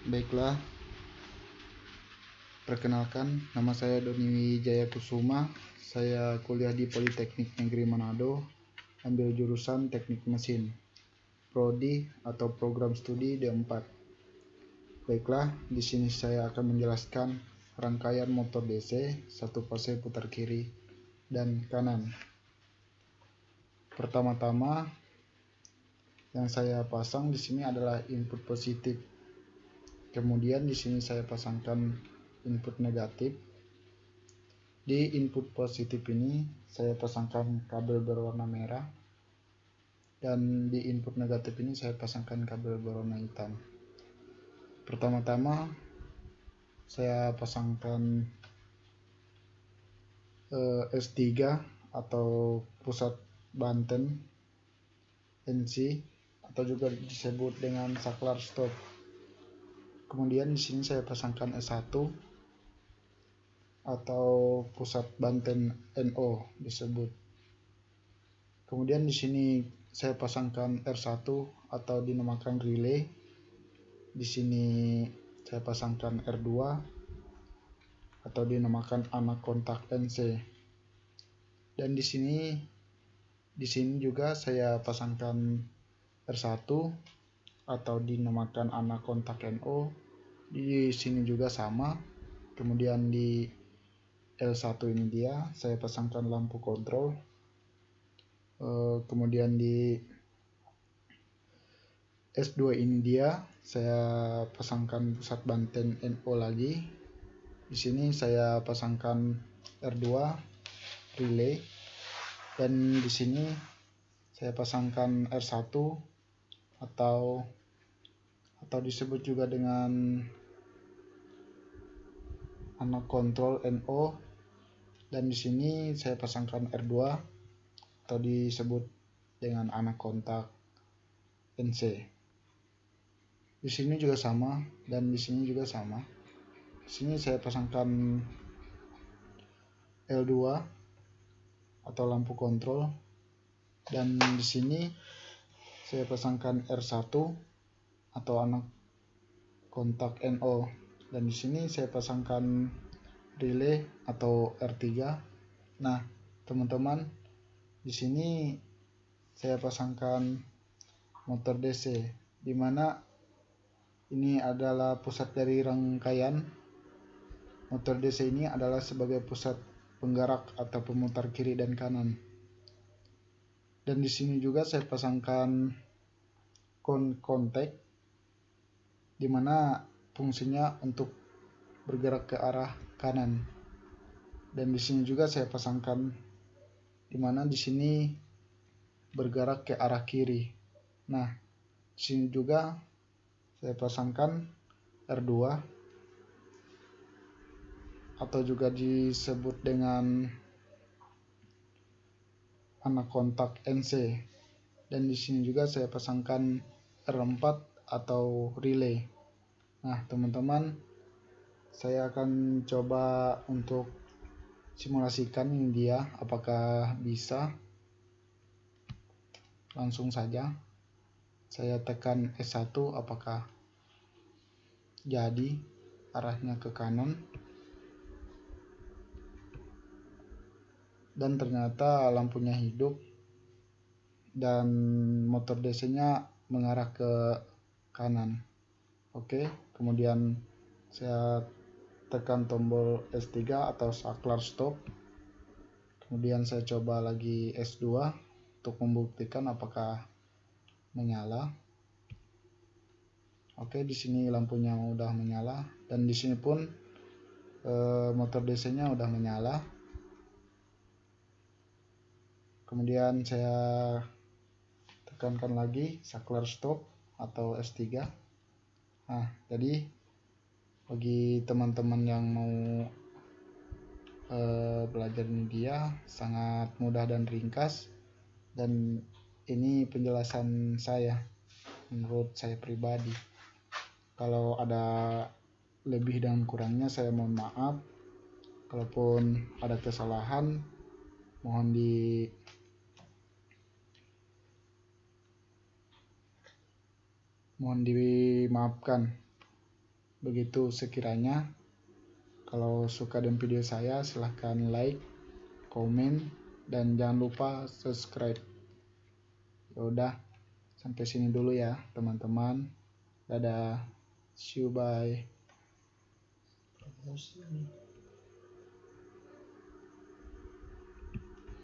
Baiklah, perkenalkan, nama saya Doni Wijaya Kusuma. Saya kuliah di Politeknik Negeri Manado, ambil jurusan Teknik Mesin, Prodi atau Program Studi D4. Baiklah, di sini saya akan menjelaskan rangkaian motor DC, satu fase putar kiri dan kanan. Pertama-tama, yang saya pasang di sini adalah input positif. Kemudian di sini saya pasangkan input negatif. Di input positif ini saya pasangkan kabel berwarna merah, dan di input negatif ini saya pasangkan kabel berwarna hitam. Pertama-tama saya pasangkan S3 atau pusat banten NC atau juga disebut dengan saklar stop. Kemudian di sini saya pasangkan S1 atau pusat banten NO disebut. Kemudian di sini saya pasangkan R1 atau dinamakan relay. Di sini saya pasangkan R2 atau dinamakan anak kontak NC. Dan di sini juga saya pasangkan R1 atau dinamakan anak kontak NO. Di sini juga sama. Kemudian di L1 ini saya pasangkan lampu kontrol. Kemudian di S2 ini saya pasangkan pusat banten NO lagi. Di sini saya pasangkan R2 relay, dan di sini saya pasangkan R1 atau disebut juga dengan anak kontrol NO, dan di sini saya pasangkan R2 atau disebut dengan anak kontak NC. Di sini juga sama, dan di sini juga sama. Di sini saya pasangkan L2 atau lampu kontrol, dan di sini saya pasangkan R1 atau anak kontak NO, dan di sini saya pasangkan relay atau R3. Nah, teman-teman, di sini saya pasangkan motor DC, di mana ini adalah pusat dari rangkaian. Motor DC ini adalah sebagai pusat penggerak atau pemutar kiri dan kanan. Dan di sini juga saya pasangkan kontak, di mana fungsinya untuk bergerak ke arah kanan. Dan di sini juga saya pasangkan, di mana di sini bergerak ke arah kiri. Nah, di sini juga saya pasangkan R2 atau juga disebut dengan anak kontak NC, dan di sini juga saya pasangkan R4 atau relay. Nah, teman-teman, saya akan coba untuk simulasikan ini apakah bisa. Langsung saja saya tekan S1, apakah jadi arahnya ke kanan, dan ternyata lampunya hidup dan motor DC nya mengarah ke kanan. Oke, kemudian saya tekan tombol S3 atau saklar stop. Kemudian saya coba lagi S2 untuk membuktikan apakah menyala. Oke, di sini lampunya udah menyala, dan di sini pun motor DC nya udah menyala. Kemudian saya tekankan lagi saklar stop atau S3. Nah, jadi bagi teman-teman yang mau belajar ini sangat mudah dan ringkas, dan ini penjelasan saya menurut saya pribadi. Kalau ada lebih dan kurangnya saya mohon maaf. Kalaupun ada kesalahan, mohon dimaafkan. begitu sekiranya. Kalau suka dengan video saya, silahkan like, komen, dan jangan lupa subscribe. Ya udah, sampai sini dulu ya teman-teman. Dadah, see you, bye.